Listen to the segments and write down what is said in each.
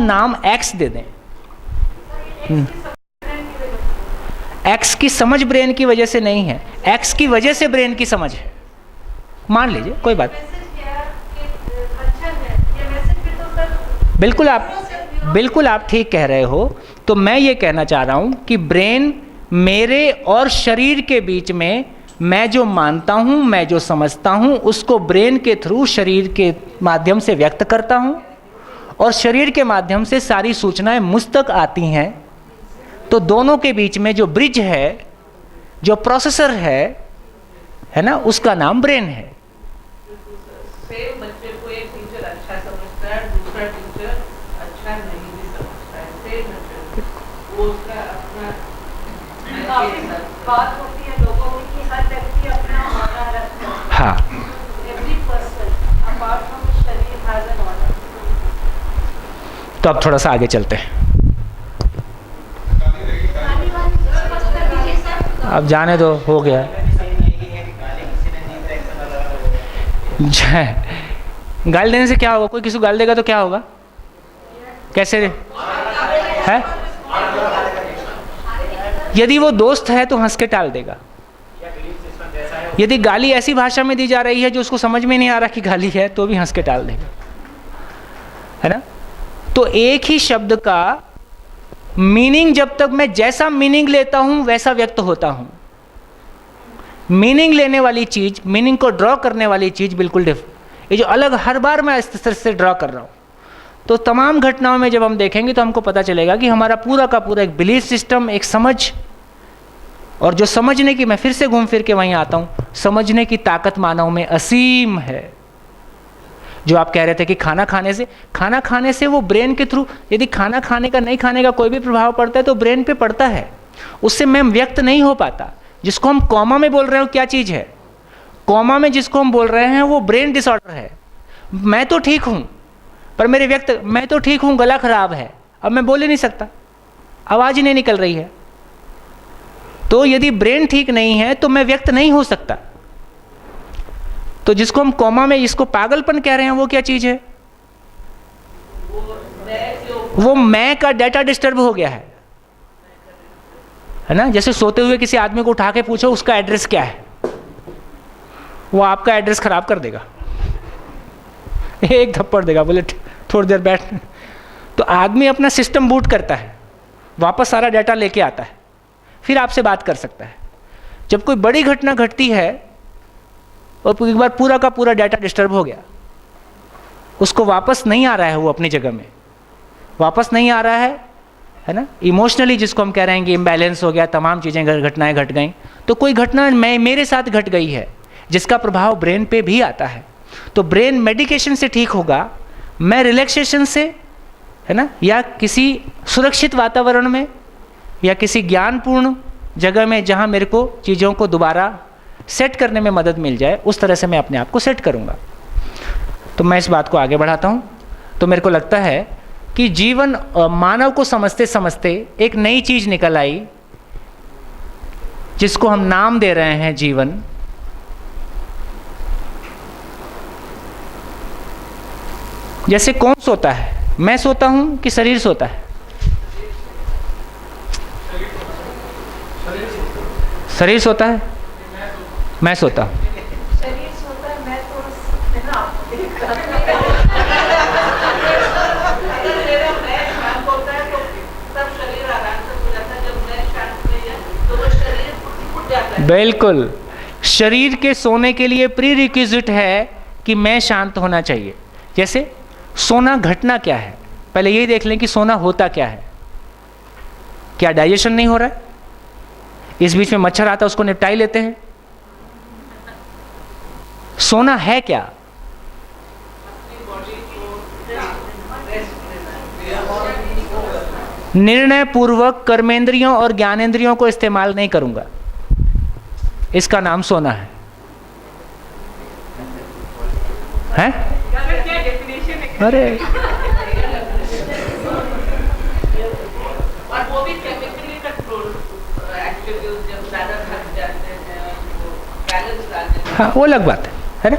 नाम एक्स दे दें। एक्स की समझ ब्रेन की वजह से नहीं है, एक्स की वजह से ब्रेन की समझ है, मान लीजिए, कोई बात। बिल्कुल आप ठीक कह रहे हो। तो मैं ये कहना चाह रहा हूं कि ब्रेन मेरे और शरीर के बीच में, मैं जो मानता हूं, मैं जो समझता हूं, उसको ब्रेन के थ्रू शरीर के माध्यम से व्यक्त करता हूं, और शरीर के माध्यम से सारी सूचनाएं मुझ तक आती हैं। तो दोनों के बीच में जो ब्रिज है, जो प्रोसेसर है ना, उसका नाम ब्रेन है। सेम बच्चे को एक टीचर अच्छा समझता है, दूसरा टीचर अच्छा नहीं भी समझता है, सेम बच्चे वो उसका अपना बात होती है लोगों की, हर व्यक्ति अपना माना रखता है। हाँ, एवरी पर्सन अपार्ट फ्रॉम शरीर हैज एन ऑनर। तो अब थोड़ा सा आगे चलते हैं। अब जाने दो, हो गया। गाली देने से क्या होगा? कोई किसी को गाली देगा तो क्या होगा? कैसे है? यदि वो दोस्त है तो हंस के टाल देगा। यदि गाली ऐसी भाषा में दी जा रही है जो उसको समझ में नहीं आ रहा कि गाली है, तो भी हंस के टाल देगा, है ना? तो एक ही शब्द का मीनिंग, जब तक मैं जैसा मीनिंग लेता हूं वैसा व्यक्त होता हूं। मीनिंग लेने वाली चीज, मीनिंग को ड्रॉ करने वाली चीज बिल्कुल ये जो अलग हर बार मैं इस तरह से ड्रॉ कर रहा हूं, तो तमाम घटनाओं में जब हम देखेंगे तो हमको पता चलेगा कि हमारा पूरा का पूरा एक बिलीफ सिस्टम, एक समझ, और जो समझने की, मैं फिर से घूम फिर के वहीं आता हूं, समझने की ताकत मानव में असीम है। जो आप कह रहे थे कि खाना खाने से वो ब्रेन के थ्रू, यदि खाना खाने का, नहीं खाने का कोई भी प्रभाव पड़ता है तो ब्रेन पे पड़ता है, उससे मैं व्यक्त नहीं हो पाता। जिसको हम कॉमा में बोल रहे हो, क्या चीज है? कॉमा में जिसको हम बोल रहे हैं वो ब्रेन डिसऑर्डर है। मैं तो ठीक हूं, पर मैं तो ठीक हूं, गला खराब है, अब मैं बोल ही नहीं सकता, आवाज ही नहीं निकल रही है। तो यदि ब्रेन ठीक नहीं है तो मैं व्यक्त नहीं हो सकता। तो जिसको हम कॉमा में, जिसको पागलपन कह रहे हैं, वो क्या चीज है? वो मैं का डेटा डिस्टर्ब हो गया है ना? जैसे सोते हुए किसी आदमी को उठा के पूछो उसका एड्रेस क्या है, वो आपका एड्रेस खराब कर देगा, एक थप्पड़ देगा, बोले थोड़ी देर बैठ। तो आदमी अपना सिस्टम बूट करता है, वापस सारा डाटा लेके आता है, फिर आपसे बात कर सकता है। जब कोई बड़ी घटना घटती है और एक बार पूरा का पूरा डाटा डिस्टर्ब हो गया, उसको वापस नहीं आ रहा है, वो अपनी जगह में वापस नहीं आ रहा है ना? इमोशनली जिसको हम कह रहे हैं कि इम्बैलेंस हो गया, तमाम चीज़ें, घटनाएं घट गई। तो कोई घटना मेरे साथ घट गई है जिसका प्रभाव ब्रेन पे भी आता है, तो ब्रेन मेडिकेशन से ठीक होगा, मैं रिलैक्सेशन से, है ना, या किसी सुरक्षित वातावरण में, या किसी ज्ञानपूर्ण जगह में जहाँ मेरे को चीज़ों को दोबारा सेट करने में मदद मिल जाए, उस तरह से मैं अपने आप को सेट करूँगा। तो मैं इस बात को आगे बढ़ाता हूँ। तो मेरे को लगता है कि जीवन, मानव को समझते समझते एक नई चीज़ निकल आई जिसको हम नाम दे रहे हैं जीवन। जैसे कौन सोता है? मैं सोता हूं कि शरीर सोता है? शरीर सोता है, मैं सोता हूं। शरीर सोता है, मैं तो मेरा मैं शांत होता है तो तब शरीर आराम से हो जाता है, जब मैं शांत नहीं है तो वो शरीर उठ जाता है। बिल्कुल, शरीर के सोने के लिए प्री रिक्विजिट है कि मैं शांत होना चाहिए। जैसे सोना घटना क्या है, पहले यही देख लें कि सोना होता क्या है। क्या डाइजेशन नहीं हो रहा है? इस बीच में मच्छर आता है, उसको निपटा ही लेते हैं। सोना है क्या? निर्णय पूर्वक कर्मेंद्रियों और ज्ञानेंद्रियों को इस्तेमाल नहीं करूंगा, इसका नाम सोना है। हैं? अरे और वो भी केमिकली कंट्रोल एक्टिविटीज, जब ज्यादा थक जाते हैं वो बैलेंस लाते हैं। हाँ, वो अलग बात है ना?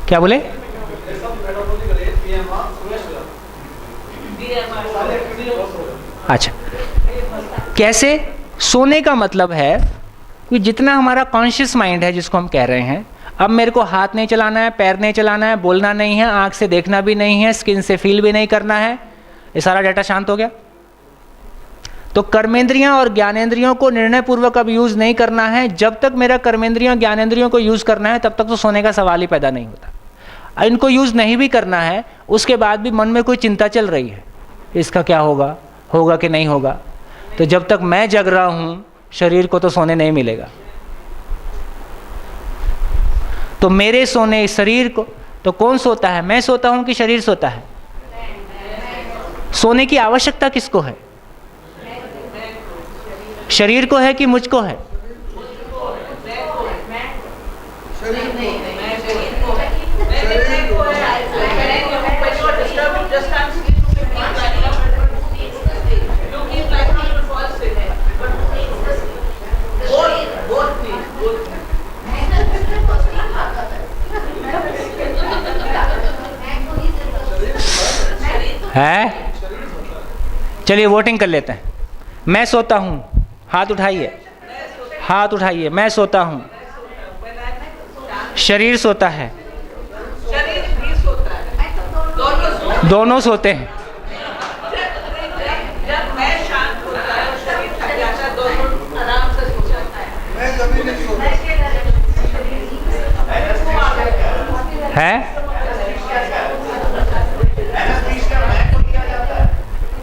क्या बोले? अच्छा, कैसे? सोने का मतलब है कि जितना हमारा कॉन्शियस माइंड है, जिसको हम कह रहे हैं, अब मेरे को हाथ नहीं चलाना है, पैर नहीं चलाना है, बोलना नहीं है, आंख से देखना भी नहीं है, स्किन से फील भी नहीं करना है, ये सारा डाटा शांत हो गया। तो कर्मेंद्रियां और ज्ञानेंद्रियों को निर्णय पूर्वक अब यूज नहीं करना है। जब तक मेरा कर्मेंद्रियों ज्ञानेंद्रियों को यूज करना है तब तक तो सोने का सवाल ही पैदा नहीं होता। इनको यूज नहीं भी करना है, उसके बाद भी मन में कोई चिंता चल रही है, इसका क्या होगा, होगा कि नहीं होगा। तो जब तक मैं जग रहा हूं, शरीर को तो सोने नहीं मिलेगा। तो मेरे सोने शरीर को, तो कौन सोता है? मैं सोता हूं कि शरीर सोता है? सोने की आवश्यकता किसको है? शरीर को है कि मुझको है? है? चलिए वोटिंग कर लेते हैं। मैं सोता हूं, हाथ उठाइए, हाथ उठाइए। मैं सोता हूं, शरीर सोता है, शरीर भी सोता है, दोनों सोते हैं। जब मैं शांत होता है और शरीर थक जाता है, दोनों आराम से सो जाता है। मैं कभी नहीं सोता है?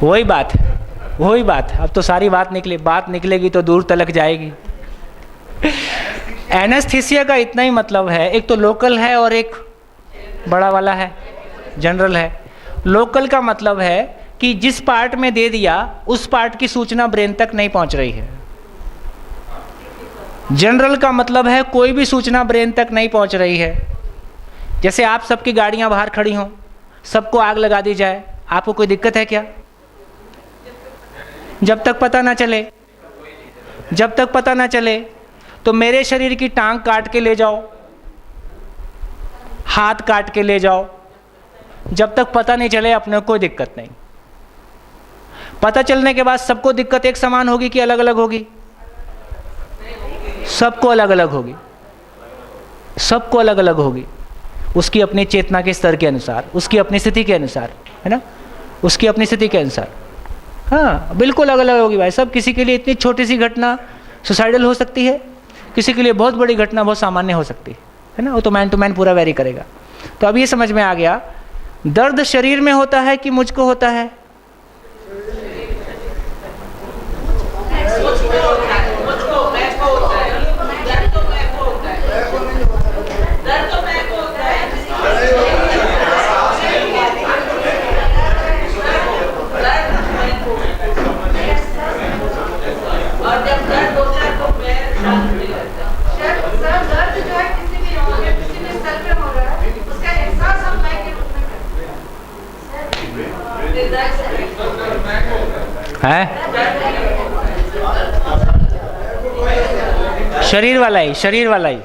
वही बात है, वही बात है। अब तो सारी बात निकलेगी तो दूर तलक जाएगी। एनेस्थीसिया का इतना ही मतलब है, एक तो लोकल है और एक बड़ा वाला है, जनरल है। लोकल का मतलब है कि जिस पार्ट में दे दिया उस पार्ट की सूचना ब्रेन तक नहीं पहुंच रही है। जनरल का मतलब है कोई भी सूचना ब्रेन तक नहीं पहुंच रही है। जैसे आप सबकी गाड़ियां बाहर खड़ी हों, सबको आग लगा दी जाए, आपको कोई दिक्कत है क्या? जब तक पता ना चले, जब तक पता ना चले। तो मेरे शरीर की टांग काट के ले जाओ, हाथ काट के ले जाओ, जब तक पता नहीं चले अपने को कोई दिक्कत नहीं। पता चलने के बाद सबको दिक्कत एक समान होगी कि अलग अलग होगी? सबको अलग अलग होगी, सबको अलग अलग होगी। उसकी अपनी चेतना के स्तर के अनुसार, उसकी अपनी स्थिति के अनुसार, है ना, उसकी अपनी स्थिति के अनुसार। हाँ, बिल्कुल अलग अलग होगी भाई सब। किसी के लिए इतनी छोटी सी घटना सुसाइडल हो सकती है, किसी के लिए बहुत बड़ी घटना बहुत सामान्य हो सकती है ना। वो तो मैन टू मैन पूरा वेरी करेगा। तो अब ये समझ में आ गया, दर्द शरीर में होता है कि मुझको होता है? है शरीर वाला ही, शरीर वाला ही।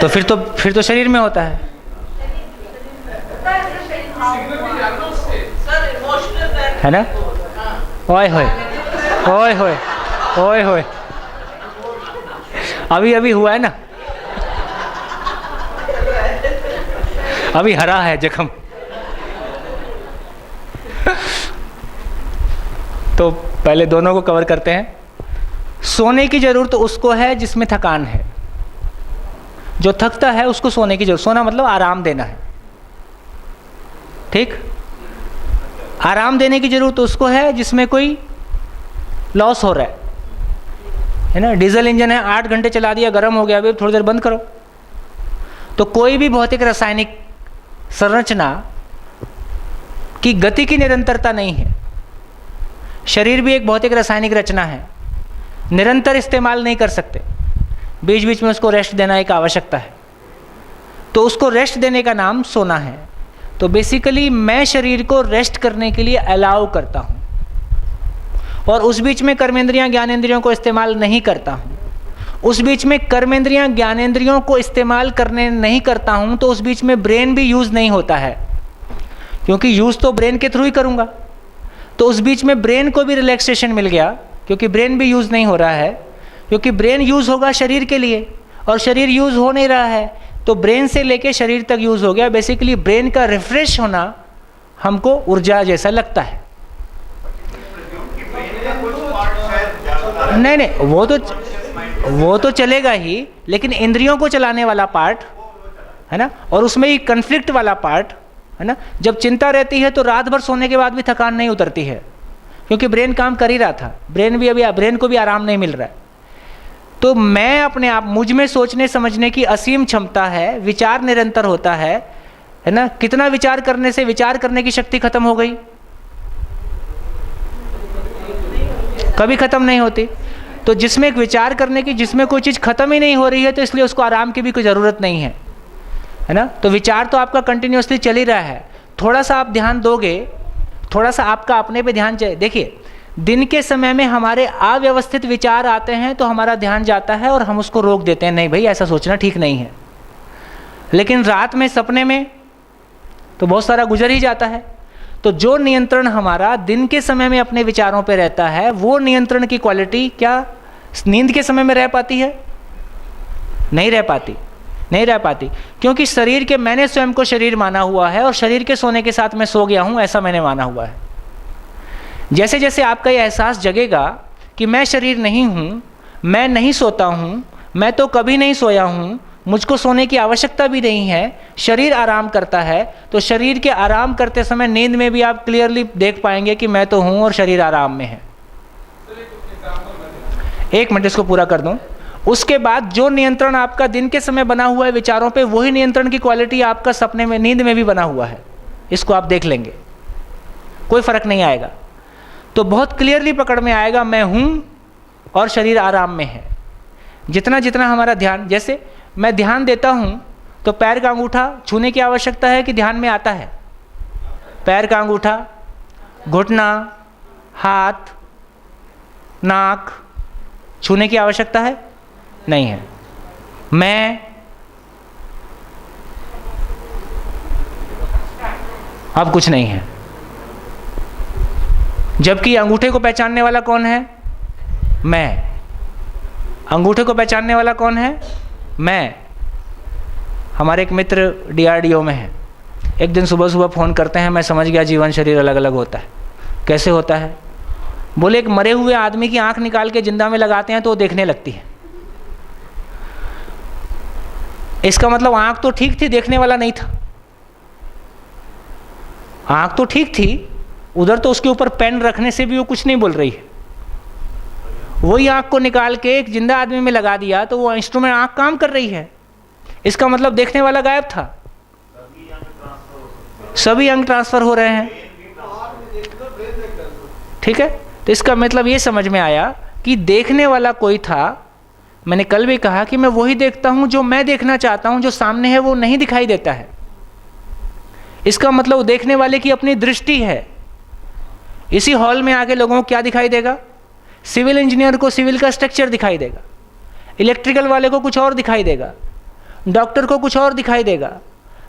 तो फिर तो शरीर में होता है। है ना? ओए होए, ओए होए, ओए होए, अभी अभी हुआ है ना, अभी हरा है जख्म। तो पहले दोनों को कवर करते हैं। सोने की जरूरत उसको है जिसमें थकान है। जो थकता है उसको सोने की जरूरत। सोना मतलब आराम देना है, ठीक? आराम देने की जरूरत उसको है जिसमें कोई लॉस हो रहा है ना। डीजल इंजन है, 8 घंटे चला दिया, गर्म हो गया, अभी थोड़ी देर बंद करो। तो कोई भी भौतिक रासायनिक संरचना की गति की निरंतरता नहीं है। शरीर भी एक भौतिक रासायनिक रचना है, निरंतर इस्तेमाल नहीं कर सकते, बीच बीच में उसको रेस्ट देना एक आवश्यकता है। तो उसको रेस्ट देने का नाम सोना है। तो बेसिकली मैं शरीर को रेस्ट करने के लिए अलाउ करता हूँ। और उस बीच में कर्मेंद्रियां ज्ञानेंद्रियों को इस्तेमाल नहीं करता हूँ, उस बीच में कर्मेंद्रियां ज्ञानेंद्रियों को इस्तेमाल करने नहीं करता हूँ, तो उस बीच में ब्रेन भी यूज़ नहीं होता है, क्योंकि यूज़ तो ब्रेन के थ्रू ही करूँगा। तो उस बीच में ब्रेन को भी रिलैक्सेशन मिल गया, क्योंकि ब्रेन भी यूज़ नहीं हो रहा है, क्योंकि ब्रेन यूज़ होगा शरीर के लिए और शरीर यूज़ हो नहीं रहा है, तो ब्रेन से लेके शरीर तक यूज़ हो गया। बेसिकली ब्रेन का रिफ्रेश होना हमको ऊर्जा जैसा लगता है। नहीं नहीं, वो तो चलेगा ही, लेकिन इंद्रियों को चलाने वाला पार्ट है ना, और उसमें ही कन्फ्लिक्ट वाला पार्ट है ना, जब चिंता रहती है तो रात भर सोने के बाद भी थकान नहीं उतरती है, क्योंकि ब्रेन काम कर ही रहा था, ब्रेन को भी आराम नहीं मिल रहा है। तो मैं अपने आप, मुझ में सोचने समझने की असीम क्षमता है, विचार निरंतर होता है ना। कितना विचार करने से विचार करने की शक्ति खत्म हो गई? कभी खत्म नहीं होती। तो जिसमें एक विचार करने की, जिसमें कोई चीज़ खत्म ही नहीं हो रही है, तो इसलिए उसको आराम की भी कोई ज़रूरत नहीं है, है ना। तो विचार तो आपका कंटिन्यूसली चल ही रहा है। थोड़ा सा आप ध्यान दोगे, थोड़ा सा आपका अपने पे ध्यान चाहिए। देखिए, दिन के समय में हमारे अव्यवस्थित विचार आते हैं तो हमारा ध्यान जाता है और हम उसको रोक देते हैं, नहीं भाई ऐसा सोचना ठीक नहीं है। लेकिन रात में सपने में तो बहुत सारा गुजर ही जाता है। तो जो नियंत्रण हमारा दिन के समय में अपने विचारों पे रहता है, वो नियंत्रण की क्वालिटी क्या नींद के समय में रह पाती है? नहीं रह पाती, नहीं रह पाती। क्योंकि शरीर के, मैंने स्वयं को शरीर माना हुआ है और शरीर के सोने के साथ मैं सो गया हूँ, ऐसा मैंने माना हुआ है। जैसे जैसे आपका ये एहसास जगेगा कि मैं शरीर नहीं हूँ, मैं नहीं सोता हूँ, मैं तो कभी नहीं सोया हूँ, मुझको सोने की आवश्यकता भी नहीं है, शरीर आराम करता है, तो शरीर के आराम करते समय नींद में भी आप क्लियरली देख पाएंगे कि मैं तो हूँ और शरीर आराम में है। एक मिनट इसको पूरा कर दूं। उसके बाद जो नियंत्रण आपका दिन के समय बना हुआ है विचारों पे, वही नियंत्रण की क्वालिटी आपका सपने में, नींद में भी बना हुआ है। इसको आप देख लेंगे, कोई फर्क नहीं आएगा। तो बहुत क्लियरली पकड़ में आएगा मैं हूँ और शरीर आराम में है। जितना जितना हमारा ध्यान, जैसे मैं ध्यान देता हूँ तो पैर का अंगूठा छूने की आवश्यकता है कि ध्यान में आता है? पैर का अंगूठा, घुटना, हाथ, नाक छूने की आवश्यकता है? नहीं है। मैं, अब कुछ नहीं है। जबकि अंगूठे को पहचानने वाला कौन है? मैं। अंगूठे को पहचानने वाला कौन है? मैं। हमारे एक मित्र DRDO में है। एक दिन सुबह सुबह फ़ोन करते हैं, मैं समझ गया जीवन शरीर अलग अलग होता है। कैसे होता है? बोले एक मरे हुए आदमी की आंख निकाल के जिंदा में लगाते हैं तो वो देखने लगती है। इसका मतलब आंख तो ठीक थी, देखने वाला नहीं था। आंख तो ठीक थी, उधर तो उसके ऊपर पेन रखने से भी वो कुछ नहीं बोल रही है। वही आंख को निकाल के एक जिंदा आदमी में लगा दिया तो वो इंस्ट्रूमेंट आंख काम कर रही है। इसका मतलब देखने वाला गायब था। सभी अंग ट्रांसफर हो रहे हैं, ठीक है। तो इसका मतलब ये समझ में आया कि देखने वाला कोई था। मैंने कल भी कहा कि मैं वही देखता हूं जो मैं देखना चाहता हूं, जो सामने है वो नहीं दिखाई देता है। इसका मतलब देखने वाले की अपनी दृष्टि है। इसी हॉल में आके लोगों को क्या दिखाई देगा? सिविल इंजीनियर को सिविल का स्ट्रक्चर दिखाई देगा, इलेक्ट्रिकल वाले को कुछ और दिखाई देगा, डॉक्टर को कुछ और दिखाई देगा,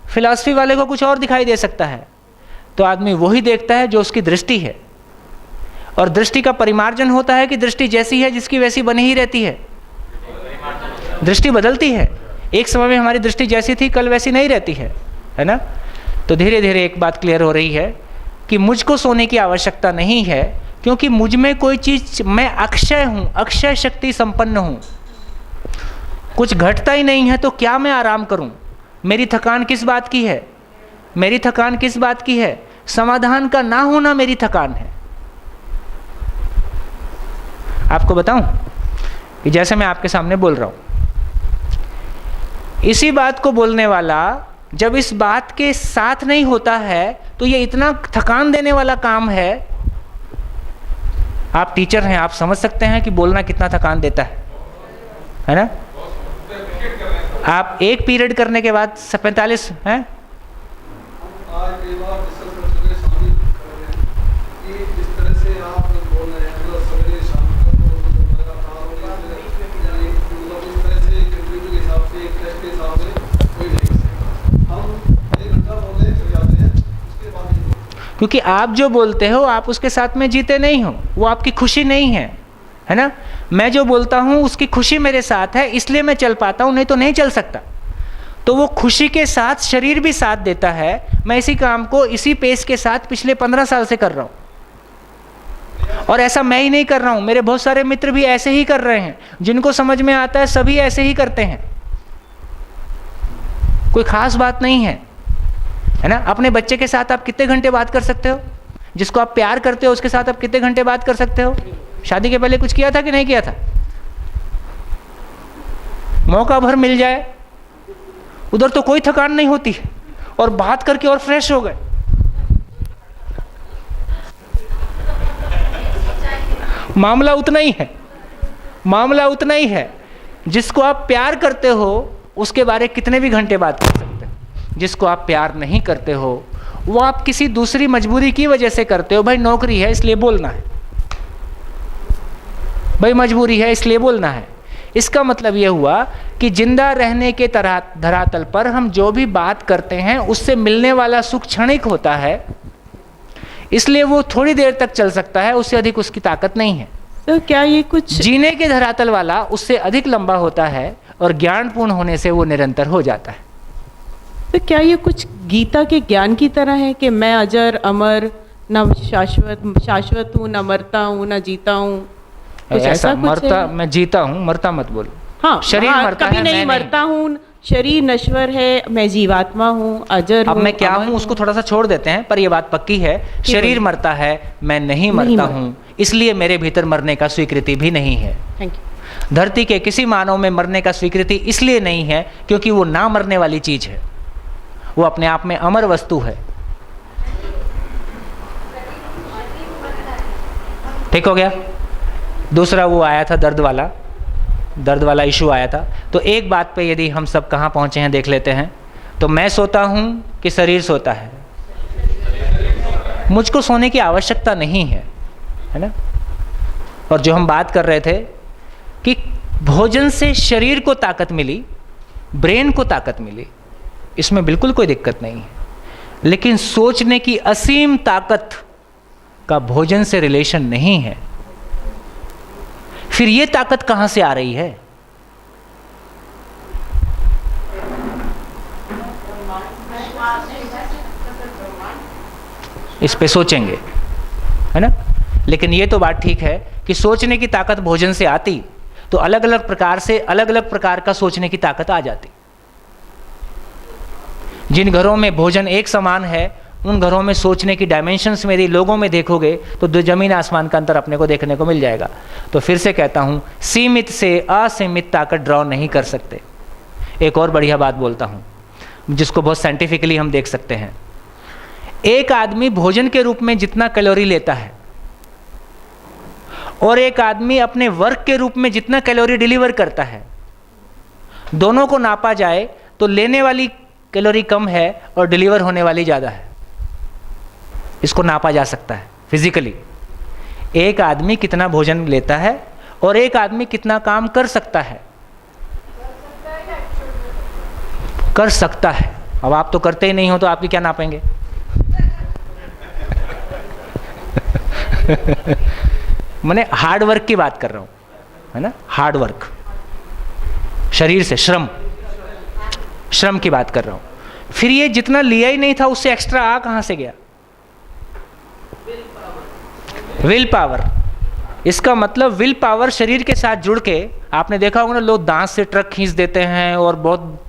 फिलॉसफी वाले को कुछ और दिखाई दे सकता है। तो आदमी वही देखता है जो उसकी दृष्टि है। और दृष्टि का परिमार्जन होता है कि दृष्टि जैसी है जिसकी वैसी बनी ही रहती है। दृष्टि बदलती है। एक समय में हमारी दृष्टि जैसी थी कल वैसी नहीं रहती है ना। तो धीरे धीरे एक बात क्लियर हो रही है कि मुझको सोने की आवश्यकता नहीं है, क्योंकि मुझ में कोई चीज़, मैं अक्षय हूँ, अक्षय शक्ति संपन्न हूँ। कुछ घटता ही नहीं है तो क्या मैं आराम करूँ? मेरी थकान किस बात की है? मेरी थकान किस बात की है? समाधान का ना होना मेरी थकान है। आपको बताऊं कि जैसे मैं आपके सामने बोल रहा हूं, इसी बात को बोलने वाला जब इस बात के साथ नहीं होता है तो ये इतना थकान देने वाला काम है। आप टीचर हैं, आप समझ सकते हैं कि बोलना कितना थकान देता है ना। आप एक पीरियड करने के बाद 45 हैं, क्योंकि आप जो बोलते हो आप उसके साथ में जीते नहीं हो, वो आपकी खुशी नहीं है, है ना। मैं जो बोलता हूँ उसकी खुशी मेरे साथ है, इसलिए मैं चल पाता हूँ, नहीं तो नहीं चल सकता। तो वो खुशी के साथ शरीर भी साथ देता है। मैं इसी काम को इसी पेस के साथ पिछले 15 साल से कर रहा हूँ, और ऐसा मैं ही नहीं कर रहा हूँ, मेरे बहुत सारे मित्र भी ऐसे ही कर रहे हैं। जिनको समझ में आता है सभी ऐसे ही करते हैं, कोई खास बात नहीं है, है ना। अपने बच्चे के साथ आप कितने घंटे बात कर सकते हो? जिसको आप प्यार करते हो उसके साथ आप कितने घंटे बात कर सकते हो? शादी के पहले कुछ किया था कि नहीं किया था? मौका भर मिल जाए, उधर तो कोई थकान नहीं होती है, और बात करके और फ्रेश हो गए। मामला उतना ही है, मामला उतना ही है। जिसको आप प्यार करते हो उसके बारे कितने भी घंटे बात कर सकते हो। जिसको आप प्यार नहीं करते हो वो आप किसी दूसरी मजबूरी की वजह से करते हो। भाई नौकरी है इसलिए बोलना है, भाई मजबूरी है इसलिए बोलना है। इसका मतलब यह हुआ कि जिंदा रहने के धरातल पर हम जो भी बात करते हैं उससे मिलने वाला सुख क्षणिक होता है, इसलिए वो थोड़ी देर तक चल सकता है, उससे अधिक उसकी ताकत नहीं है। तो क्या ये कुछ जीने के धरातल वाला उससे अधिक लंबा होता है, और ज्ञानपूर्ण होने से वो निरंतर हो जाता है। तो क्या ये कुछ गीता के ज्ञान की तरह है कि मैं अजर अमर न शाश्वत हूँ, न मरता हूँ, न जीता हूँ? कुछ ऐसा कुछ मरता, है? मैं जीता हूँ, मरता मत बोलो। हाँ, शरीर हाँ, मरता कभी है, नहीं मैं मरता हूँ, शरीर नश्वर है, मैं जीवात्मा हूँ, अजर अब हूँ, मैं क्या अमर हूँ उसको थोड़ा सा छोड़ देते हैं, पर यह बात पक्की है, शरीर मरता है, मैं नहीं मरता हूँ, इसलिए मेरे भीतर मरने का स्वीकृति भी नहीं है। Thank you. धरती के किसी मानव में मरने का स्वीकृति इसलिए नहीं है क्योंकि वो ना मरने वाली चीज है, वो अपने आप में अमर वस्तु है। ठीक हो गया। दूसरा वो आया था दर्द वाला इशू आया था। तो एक बात पे यदि हम सब कहाँ पहुँचे हैं देख लेते हैं। तो मैं सोता हूँ कि शरीर सोता है? मुझको सोने की आवश्यकता नहीं है, है ना। और जो हम बात कर रहे थे कि भोजन से शरीर को ताकत मिली, ब्रेन को ताकत मिली, इसमें बिल्कुल कोई दिक्कत नहीं है। लेकिन सोचने की असीम ताकत का भोजन से रिलेशन नहीं है। फिर ये ताकत कहां से आ रही है? इस पे सोचेंगे, है ना। लेकिन ये तो बात ठीक है कि सोचने की ताकत भोजन से आती तो अलग अलग प्रकार से अलग अलग प्रकार का सोचने की ताकत आ जाती। जिन घरों में भोजन एक समान है उन घरों में सोचने की डायमेंशंस में यदि लोगों में देखोगे तो दो जमीन आसमान का अंतर अपने को देखने को मिल जाएगा। तो फिर से कहता हूं, सीमित से असीमित ताकत ड्रॉ नहीं कर सकते। एक और बढ़िया बात बोलता हूं जिसको बहुत साइंटिफिकली हम देख सकते हैं। एक आदमी भोजन के रूप में जितना कैलोरी लेता है और एक आदमी अपने वर्क के रूप में जितना कैलोरी डिलीवर करता है, दोनों को नापा जाए तो लेने वाली कैलोरी कम है और डिलीवर होने वाली ज़्यादा है। इसको नापा जा सकता है फिजिकली। एक आदमी कितना भोजन लेता है और एक आदमी कितना काम कर सकता है। कर सकता है। अब आप तो करते ही नहीं हो तो आपकी क्या नापेंगे? मैंने हार्ड वर्क की बात कर रहा हूं, है ना। हार्ड वर्क, शरीर से श्रम की बात कर रहा हूं। फिर ये जितना लिया ही नहीं था उससे एक्स्ट्रा आ कहां से गया? Will power. इसका मतलब विल पावर शरीर के साथ जुड़ के, आपने देखा होगा ना, लोग दांत से ट्रक खींच देते हैं और बहुत,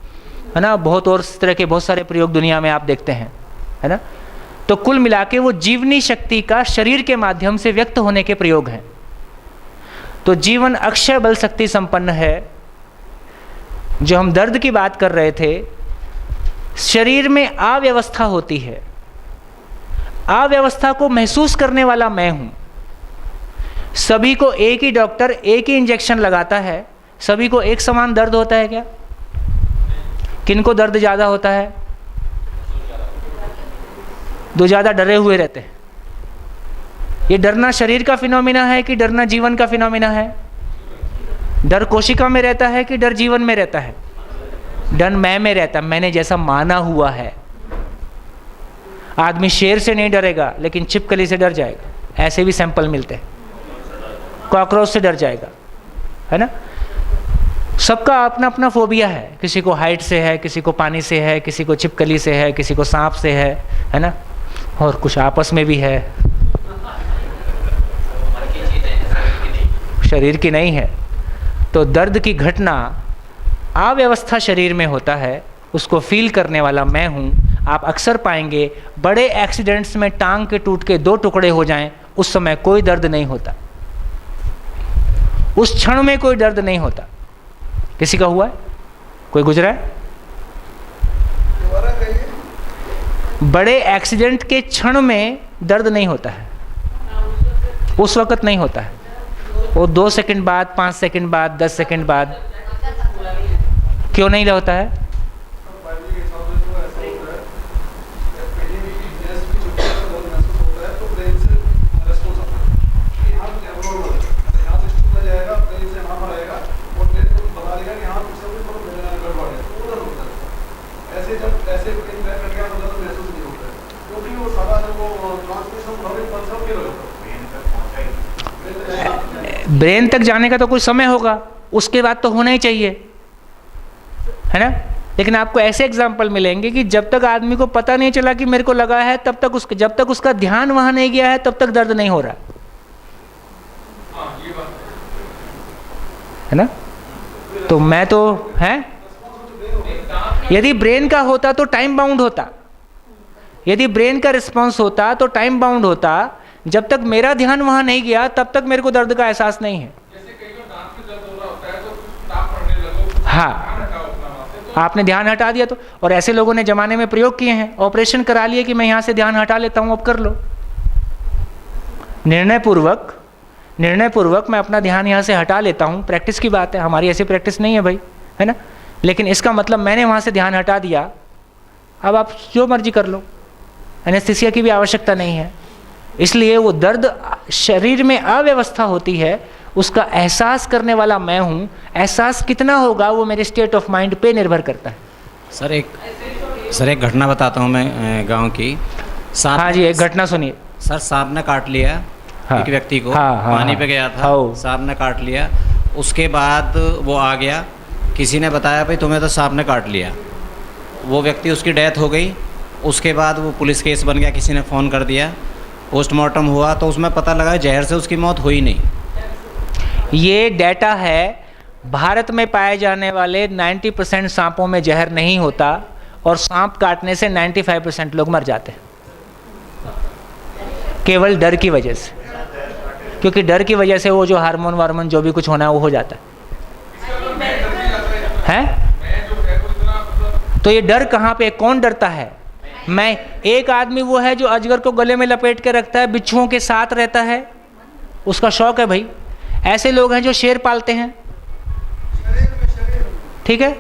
है ना, बहुत और इस तरह के बहुत सारे प्रयोग दुनिया में आप देखते हैं, है ना। तो कुल मिला के वो जीवनी शक्ति का शरीर के माध्यम से व्यक्त होने के प्रयोग हैं। तो जीवन अक्षय बल शक्ति संपन्न है। जो हम दर्द की बात कर रहे थे, शरीर में अव्यवस्था होती है। अव्यवस्था को महसूस करने वाला मैं हूं। सभी को एक ही डॉक्टर एक ही इंजेक्शन लगाता है, सभी को एक समान दर्द होता है क्या? किनको दर्द ज़्यादा होता है? जो ज़्यादा डरे हुए रहते हैं। ये डरना शरीर का फिनोमिना है कि डरना जीवन का फिनोमिना है? डर कोशिका में रहता है कि डर जीवन में रहता है? डर मैं में रहता है, मैंने जैसा माना हुआ है। आदमी शेर से नहीं डरेगा लेकिन छिपकली से डर जाएगा, ऐसे भी सैंपल मिलते हैं। कॉकरोच से डर जाएगा, है ना। सबका अपना अपना फोबिया है, किसी को हाइट से है, किसी को पानी से है, किसी को छिपकली से है, किसी को सांप से है ना, और कुछ आपस में भी है, शरीर की नहीं है। तो दर्द की घटना अव्यवस्था शरीर में होता है, उसको फील करने वाला मैं हूँ। आप अक्सर पाएंगे बड़े एक्सीडेंट्स में टांग के टूट के 2 टुकड़े हो जाएं, उस समय कोई दर्द नहीं होता, उस क्षण में कोई दर्द नहीं होता। किसी का हुआ है? कोई गुजरा है? बड़े एक्सीडेंट के क्षण में दर्द नहीं होता है, उस वक्त नहीं होता है, वो 2 सेकंड बाद, 5 सेकंड बाद, 10 सेकंड बाद। क्यों नहीं होता है? ब्रेन तक जाने का तो कुछ समय होगा, उसके बाद तो होना ही चाहिए, है ना। लेकिन आपको ऐसे एग्जाम्पल मिलेंगे कि जब तक आदमी को पता नहीं चला कि मेरे को लगा है, तब तक जब तक उसका ध्यान वहां नहीं गया है, तब तक दर्द नहीं हो रहा, है ना। तो मैं तो है, यदि ब्रेन का होता तो टाइम बाउंड होता, यदि ब्रेन का रिस्पॉन्स होता तो टाइम बाउंड होता। जब तक मेरा ध्यान वहां नहीं गया, तब तक मेरे को दर्द का एहसास नहीं है। हाँ, आपने ध्यान हटा दिया तो, और ऐसे लोगों ने जमाने में प्रयोग किए हैं, ऑपरेशन करा लिए कि मैं यहां से ध्यान हटा लेता हूं, अब कर लो। निर्णय पूर्वक मैं अपना ध्यान यहां से हटा लेता हूं, प्रैक्टिस की बात है, हमारी ऐसी प्रैक्टिस नहीं है भाई, है ना। लेकिन इसका मतलब मैंने वहां से ध्यान हटा दिया, अब आप जो मर्जी कर लो, एनेस्थीसिया की भी आवश्यकता नहीं है। इसलिए वो दर्द शरीर में अव्यवस्था होती है, उसका एहसास करने वाला मैं हूँ। एहसास कितना होगा वो मेरे स्टेट ऑफ माइंड पे निर्भर करता है। सर एक घटना बताता हूँ मैं गांव की। हाँ जी, एक घटना सुनिए। सर सांप ने काट लिया एक व्यक्ति को, पानी पे गया था, सांप ने काट लिया। उसके बाद वो आ गया, किसी ने बताया भाई तुम्हें तो सांप ने काट लिया। वो व्यक्ति, उसकी डेथ हो गई। उसके बाद वो पुलिस केस बन गया, किसी ने फ़ोन कर दिया, पोस्टमार्टम हुआ तो उसमें पता लगा जहर से उसकी मौत हुई नहीं। ये डाटा है, भारत में पाए जाने वाले 90% सांपों में जहर नहीं होता, और सांप काटने से 95% लोग मर जाते हैं, केवल डर की वजह से। क्योंकि डर की वजह से वो जो हार्मोन वार्मोन जो भी कुछ होना है वो हो जाता है। तो ये डर कहाँ पे, कौन डरता है? मैं, एक आदमी वो है जो अजगर को गले में लपेट के रखता है, बिच्छुओं के साथ रहता है, उसका शौक है भाई। ऐसे लोग हैं जो शेर पालते हैं, ठीक है।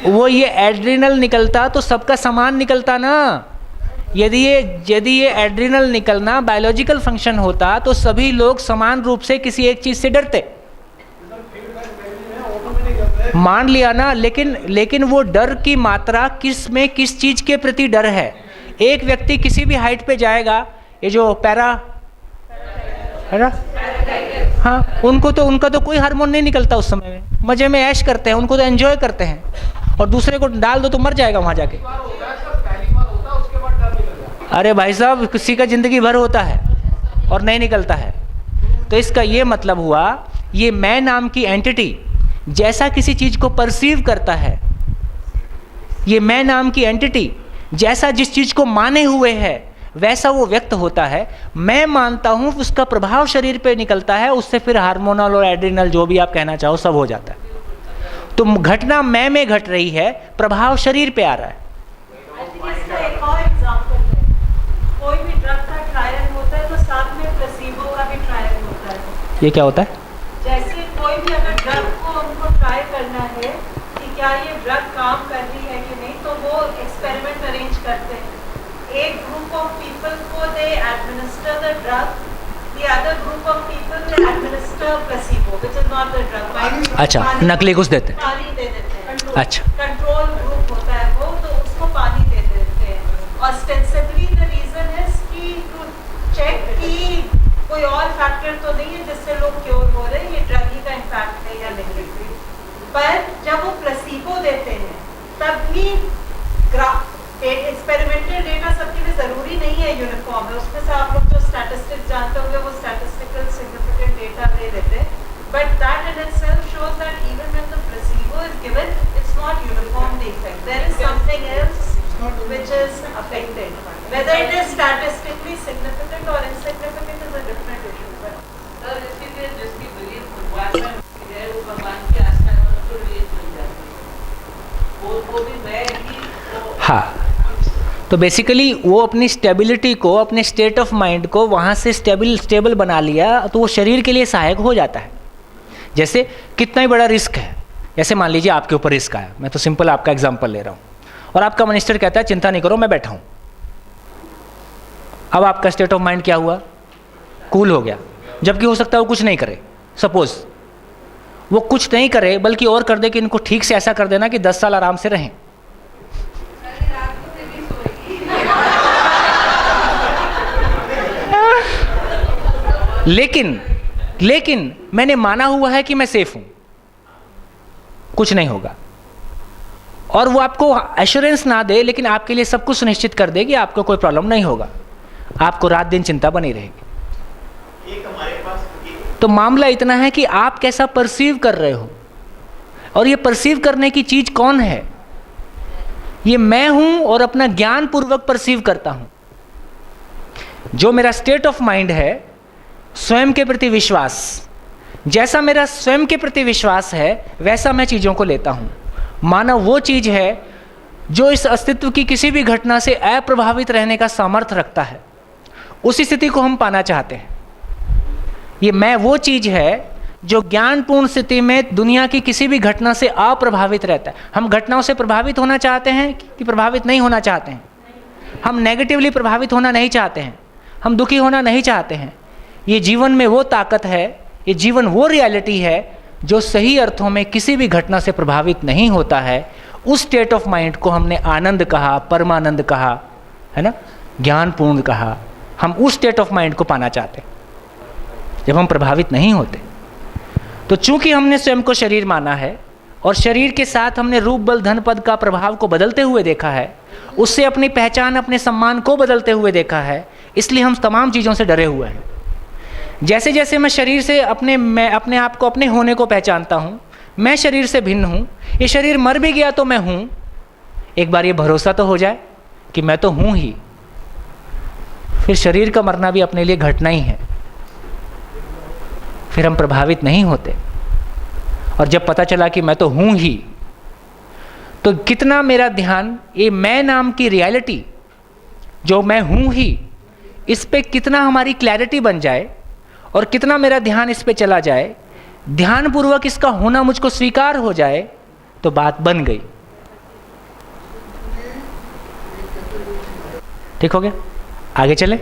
वो ये एड्रिनल निकलता तो सबका समान निकलता ना। यदि ये एड्रिनल निकलना बायोलॉजिकल फंक्शन होता तो सभी लोग समान रूप से किसी एक चीज से डरते, मान लिया ना। लेकिन वो डर की मात्रा किस चीज के प्रति डर है। एक व्यक्ति किसी भी हाइट पे जाएगा, ये जो पैरा है ना, हाँ, उनका तो कोई हार्मोन नहीं निकलता उस समय में, मजे में ऐश करते हैं, उनको तो एंजॉय करते हैं। और दूसरे को डाल दो तो मर जाएगा वहां जाके। अरे भाई साहब, किसी का जिंदगी भर होता है और नहीं निकलता है। तो इसका ये मतलब हुआ, ये मैं नाम की एंटिटी जैसा किसी चीज को परसीव करता है, ये मैं नाम की एंटिटी जैसा जिस चीज को माने हुए है वैसा वो व्यक्त होता है। मैं मानता हूं, उसका प्रभाव शरीर पे निकलता है, उससे फिर हार्मोनल और एड्रिनल जो भी आप कहना चाहो सब हो जाता है। तो घटना मैं में घट रही है, प्रभाव शरीर पे आ रहा है। एक और एग्जांपल है, कोई भी ड्रग का ट्रायल होता है तो साथ में प्लेसिबो का भी ट्रायल होता है। ये क्या होता है? जैसे कोई भी अगर ड्रग को उनको ट्राई करना है कि क्या ये ड्रग काम कर रही है कि नहीं, तो वो एक्सपेरिमेंट अरेंज करते हैं। एक ग्रुप ऑफ पीपल को they administer the drug the other group of people they administer placebo, which is not the drug. अच्छा, नकली कुछ देते हैं। पानी दे देते हैं। अच्छा। कंट्रोल ग्रुप होता है वो, तो उसको पानी दे देते हैं। Ostensibly the reason is कि to check कि कोई और फैक्टर तो नहीं है जिससे लोग क्योर हो रहे हैं, ये ड्रग ही का इम्पैक्ट है या नहीं। पर जब वो प्लेसिबो देते हैं तब भी एक्सपेरिमेंटल डेटा सबके लिए ज़रूरी नहीं है यूनिफॉर्म है, उसमें से आप लोग जो स्टैटिस्टिक्स जानते होंगे वो स्टैटिस्टिकल सिग्निफिकेंट डेटा ले लेते हैं, but that in itself shows that even when the placebo is given it's not uniform the effect, there is something else which is affected. Whether it is statistically significant or insignificant is a different issue. But sir इसीलिए जिसकी belief भगवान में है वो भगवान की आस्था है उसको रिलीज मिल जाती है, वो भी मैं ही। हाँ, तो बेसिकली वो अपनी स्टेबिलिटी को, अपने स्टेट ऑफ माइंड को वहाँ से स्टेबल बना लिया, तो वो शरीर के लिए सहायक हो जाता है। जैसे कितना ही बड़ा रिस्क है, जैसे मान लीजिए आपके ऊपर रिस्क आया, मैं तो सिंपल आपका एग्जांपल ले रहा हूँ, और आपका मिनिस्टर कहता है चिंता नहीं करो मैं बैठा हूँ। अब आपका स्टेट ऑफ माइंड क्या हुआ? कूल हो गया, जबकि हो सकता है वो कुछ नहीं करे। सपोज वो कुछ नहीं करे बल्कि और कर दे कि इनको ठीक से ऐसा कर देना कि 10 साल आराम से रहें। लेकिन मैंने माना हुआ है कि मैं सेफ हूं, कुछ नहीं होगा, और वो आपको एश्योरेंस ना दे लेकिन आपके लिए सब कुछ सुनिश्चित कर दे कि आपको कोई प्रॉब्लम नहीं होगा, आपको रात दिन चिंता बनी रहेगी। तो मामला इतना है कि आप कैसा परसीव कर रहे हो, और ये परसीव करने की चीज कौन है? ये मैं हूं, और अपना ज्ञान पूर्वक परसीव करता हूं। जो मेरा स्टेट ऑफ माइंड है, स्वयं के प्रति विश्वास, जैसा मेरा स्वयं के प्रति विश्वास है वैसा मैं चीजों को लेता हूं। मानव वो चीज है जो इस अस्तित्व की किसी भी घटना से अप्रभावित रहने का सामर्थ्य रखता है, उस स्थिति को हम पाना चाहते हैं। ये मैं वो चीज है जो ज्ञानपूर्ण स्थिति में दुनिया की किसी भी घटना से अप्रभावित रहता है। हम घटनाओं से प्रभावित होना चाहते हैं कि प्रभावित नहीं होना चाहते हैं? हम नेगेटिवली प्रभावित होना नहीं चाहते हैं, हम दुखी होना नहीं चाहते हैं। ये जीवन में वो ताकत है, ये जीवन वो रियलिटी है जो सही अर्थों में किसी भी घटना से प्रभावित नहीं होता है। उस स्टेट ऑफ माइंड को हमने आनंद कहा, परमानंद कहा, है ना, ज्ञानपूर्ण कहा। हम उस स्टेट ऑफ माइंड को पाना चाहते हैं जब हम प्रभावित नहीं होते। तो चूंकि हमने स्वयं को शरीर माना है और शरीर के साथ हमने रूप बल धन पद का प्रभाव को बदलते हुए देखा है, उससे अपनी पहचान अपने सम्मान को बदलते हुए देखा है, इसलिए हम तमाम चीज़ों से डरे हुए हैं। जैसे जैसे मैं शरीर से मैं अपने आप को अपने होने को पहचानता हूँ, मैं शरीर से भिन्न हूँ, ये शरीर मर भी गया तो मैं हूँ, एक बार ये भरोसा तो हो जाए कि मैं तो हूँ ही, फिर शरीर का मरना भी अपने लिए घटना ही है, फिर हम प्रभावित नहीं होते। और जब पता चला कि मैं तो हूँ ही, तो कितना मेरा ध्यान ये मैं नाम की रियलिटी जो मैं हूँ ही, इस पे कितना हमारी क्लैरिटी बन जाए और कितना मेरा ध्यान इस पे चला जाए, ध्यानपूर्वक इसका होना मुझको स्वीकार हो जाए, तो बात बन गई। ठीक हो गया? आगे चले।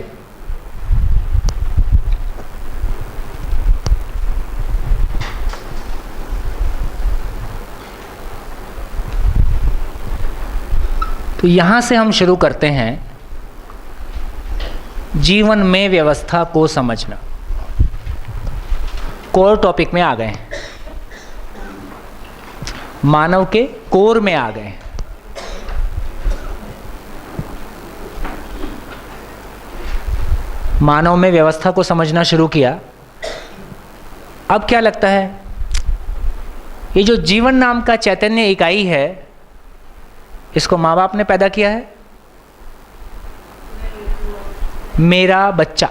तो यहां से हम शुरू करते हैं जीवन में व्यवस्था को समझना। कोर टॉपिक में आ गए हैं, मानव के कोर में आ गए हैं। मानव में व्यवस्था को समझना शुरू किया। अब क्या लगता है, ये जो जीवन नाम का चैतन्य इकाई है, इसको माँ बाप ने पैदा किया है? मेरा बच्चा,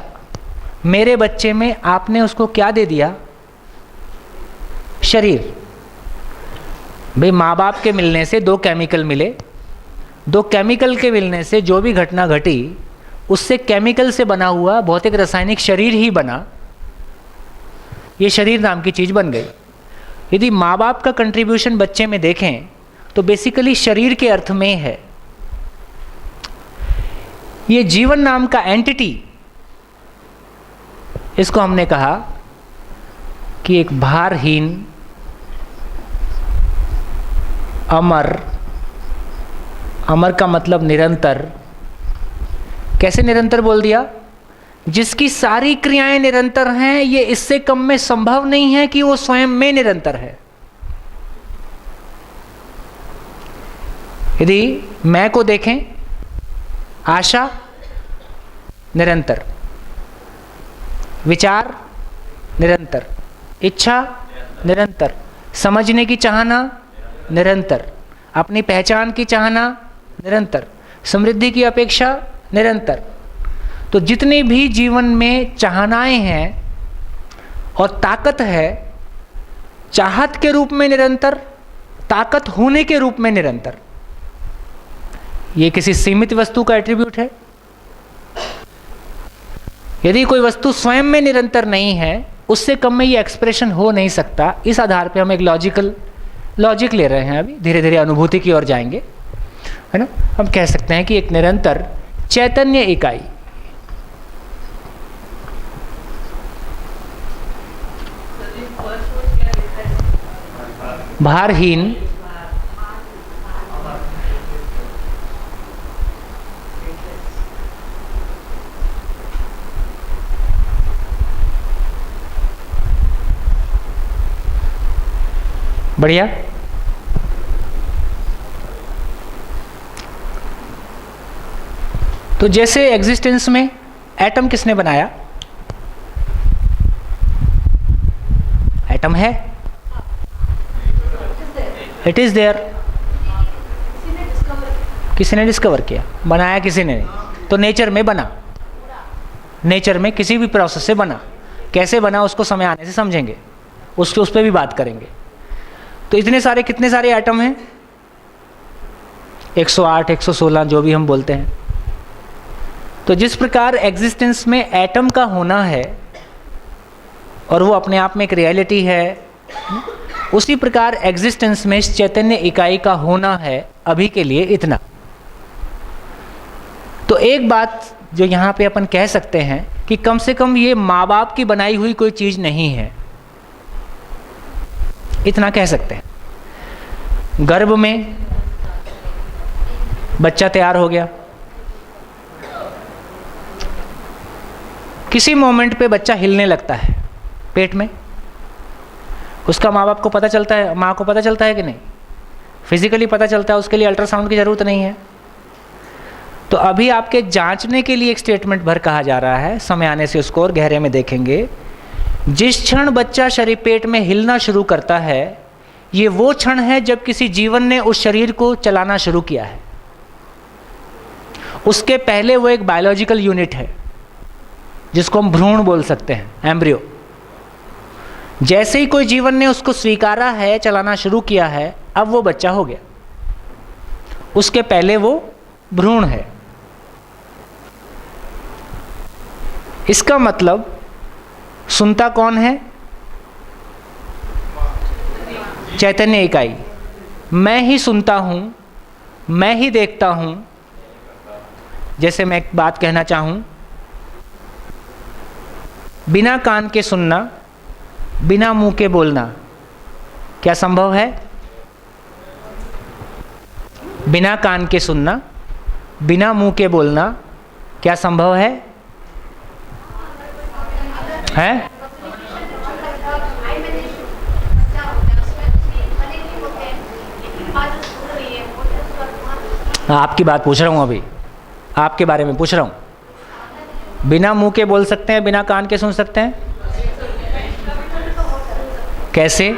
मेरे बच्चे में आपने उसको क्या दे दिया? शरीर। भाई माँ बाप के मिलने से दो केमिकल मिले, दो केमिकल के मिलने से जो भी घटना घटी, उससे केमिकल से बना हुआ भौतिक रासायनिक शरीर ही बना। ये शरीर नाम की चीज़ बन गई। यदि माँ बाप का कंट्रीब्यूशन बच्चे में देखें तो बेसिकली शरीर के अर्थ में है। ये जीवन नाम का एंटिटी, इसको हमने कहा कि एक भारहीन, अमर, अमर का मतलब निरंतर। कैसे निरंतर बोल दिया? जिसकी सारी क्रियाएं निरंतर हैं, ये इससे कम में संभव नहीं है कि वो स्वयं में निरंतर है। यदि मैं को देखें, आशा निरंतर, विचार निरंतर, इच्छा निरंतर, समझने की चाहना निरंतर, अपनी पहचान की चाहना निरंतर, समृद्धि की अपेक्षा निरंतर। तो जितनी भी जीवन में चाहनाएं हैं और ताकत है, चाहत के रूप में निरंतर, ताकत होने के रूप में निरंतर। ये किसी सीमित वस्तु का एट्रीब्यूट है। यदि कोई वस्तु स्वयं में निरंतर नहीं है, उससे कम में ये एक्सप्रेशन हो नहीं सकता। इस आधार पे हम एक लॉजिक ले रहे हैं। अभी धीरे धीरे अनुभूति की ओर जाएंगे, है ना। हम कह सकते हैं कि एक निरंतर चैतन्य इकाई, भारहीन, बढ़िया। तो जैसे एग्जिस्टेंस में एटम किसने बनाया? एटम है, इट इज देयर। किसी ने डिस्कवर किया, बनाया किसी ने नहीं। तो नेचर में बना, नेचर में किसी भी प्रोसेस से बना। कैसे बना उसको समय आने से समझेंगे, उस पर भी बात करेंगे। तो इतने सारे, कितने सारे एटम हैं? 108, 116, जो भी हम बोलते हैं। तो जिस प्रकार एग्जिस्टेंस में एटम का होना है और वो अपने आप में एक रियलिटी है, उसी प्रकार एग्जिस्टेंस में इस चैतन्य इकाई का होना है अभी के लिए इतना। तो एक बात जो यहाँ पे अपन कह सकते हैं कि कम से कम ये माँ बाप की बनाई हुई कोई चीज़ नहीं है, इतना कह सकते हैं। गर्भ में बच्चा तैयार हो गया, किसी मोमेंट पे बच्चा हिलने लगता है पेट में, उसका माँ बाप को पता चलता है, माँ को पता चलता है कि नहीं? फिजिकली पता चलता है, उसके लिए अल्ट्रासाउंड की ज़रूरत नहीं है। तो अभी आपके जांचने के लिए एक स्टेटमेंट भर कहा जा रहा है, समय आने से उसको और गहरे में देखेंगे। जिस क्षण बच्चा शरीर पेट में हिलना शुरू करता है, ये वो क्षण है जब किसी जीवन ने उस शरीर को चलाना शुरू किया है। उसके पहले वो एक बायोलॉजिकल यूनिट है जिसको हम भ्रूण बोल सकते हैं, एम्ब्रियो। जैसे ही कोई जीवन ने उसको स्वीकारा है, चलाना शुरू किया है, अब वो बच्चा हो गया। उसके पहले वो भ्रूण है। इसका मतलब सुनता कौन है? चैतन्य इकाई। मैं ही सुनता हूं, मैं ही देखता हूं। जैसे मैं एक बात कहना चाहूं, बिना कान के सुनना, बिना मुंह के बोलना, क्या संभव है? बिना कान के सुनना, बिना मुंह के बोलना, क्या संभव है? हैं? आपकी बात पूछ रहा हूँ, अभी आपके बारे में पूछ रहा हूँ। बिना मुंह के बोल सकते हैं, बिना कान के सुन सकते हैं? कैसे?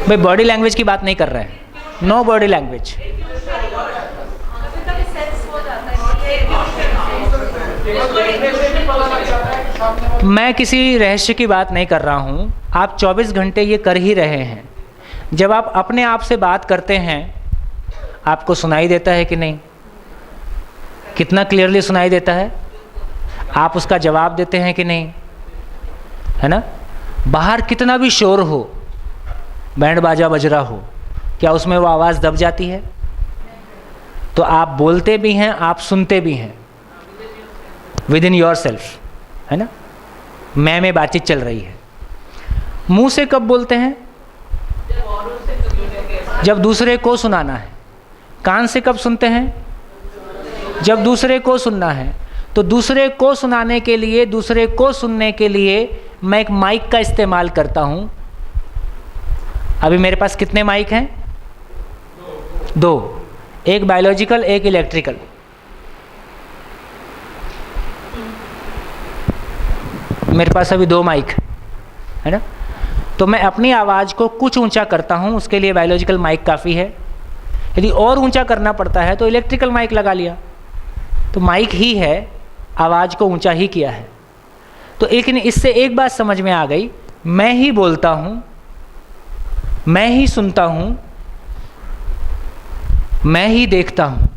भाई बॉडी लैंग्वेज की बात नहीं कर रहे हैं, नो बॉडी लैंग्वेज। मैं किसी रहस्य की बात नहीं कर रहा हूँ, आप 24 घंटे ये कर ही रहे हैं। जब आप अपने आप से बात करते हैं, आपको सुनाई देता है कि नहीं? कितना क्लियरली सुनाई देता है? आप उसका जवाब देते हैं कि नहीं? है ना? बाहर कितना भी शोर हो, बैंड बाजा बज रहा हो, क्या उसमें वो आवाज़ दब जाती है? तो आप बोलते भी हैं, आप सुनते भी हैं। विद इन योर सेल्फ, है ना। मैं में बातचीत चल रही है। मुंह से कब बोलते हैं? जब दूसरे को सुनाना है। कान से कब सुनते हैं? जब दूसरे को सुनना है। तो दूसरे को सुनाने के लिए, दूसरे को सुनने के लिए मैं एक माइक का इस्तेमाल करता हूं। अभी मेरे पास कितने माइक हैं? 2, एक बायोलॉजिकल, एक इलेक्ट्रिकल। मेरे पास अभी 2 माइक है ना। तो मैं अपनी आवाज़ को कुछ ऊंचा करता हूं, उसके लिए बायोलॉजिकल माइक काफ़ी है। यदि और ऊंचा करना पड़ता है तो इलेक्ट्रिकल माइक लगा लिया। तो माइक ही है, आवाज़ को ऊंचा ही किया है। तो लेकिन इससे एक बात समझ में आ गई, मैं ही बोलता हूँ, मैं ही सुनता हूँ, मैं ही देखता हूँ।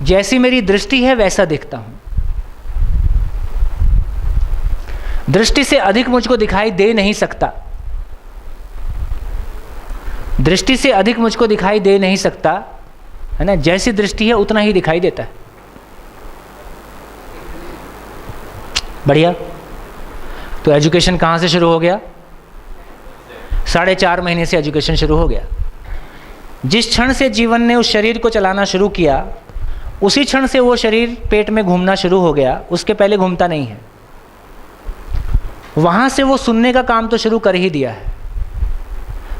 जैसी मेरी दृष्टि है वैसा दिखता हूँ। दृष्टि से अधिक मुझको दिखाई दे नहीं सकता। दृष्टि से अधिक मुझको दिखाई दे नहीं सकता, है ना। जैसी दृष्टि है उतना ही दिखाई देता है। बढ़िया। तो एजुकेशन कहाँ से शुरू हो गया? 4.5 महीने से एजुकेशन शुरू हो गया। जिस क्षण से जीवन ने उस शरीर को चलाना शुरू किया, उसी क्षण से वो शरीर पेट में घूमना शुरू हो गया। उसके पहले घूमता नहीं है। वहाँ से वो सुनने का काम तो शुरू कर ही दिया है।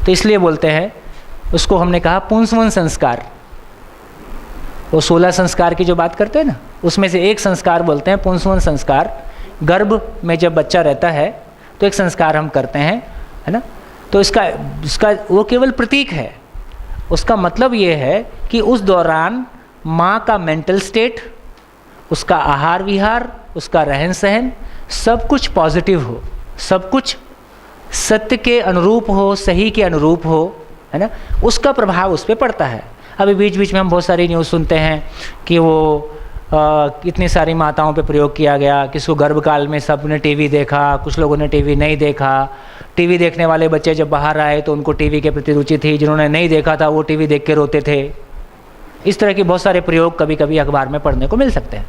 तो इसलिए बोलते हैं, उसको हमने कहा पुंसवन संस्कार। वो 16 संस्कार की जो बात करते हैं ना, उसमें से एक संस्कार बोलते हैं पुंसवन संस्कार। गर्भ में जब बच्चा रहता है तो एक संस्कार हम करते हैं, है ना। तो इसका वो केवल प्रतीक है। उसका मतलब ये है कि उस दौरान माँ का मेंटल स्टेट, उसका आहार विहार, उसका रहन सहन, सब कुछ पॉजिटिव हो, सब कुछ सत्य के अनुरूप हो, सही के अनुरूप हो, है ना। उसका प्रभाव उस पर पड़ता है। अभी बीच बीच में हम बहुत सारी न्यूज़ सुनते हैं कि वो कितनी सारी माताओं पे प्रयोग किया गया, किसको गर्भकाल में सब ने टीवी देखा, कुछ लोगों ने टीवी नहीं देखा। टीवी देखने वाले बच्चे जब बाहर आए तो उनको टीवी के प्रति रुचि थी, जिन्होंने नहीं देखा था वो टीवी देख के रोते थे। इस तरह के बहुत सारे प्रयोग कभी कभी अखबार में पढ़ने को मिल सकते हैं।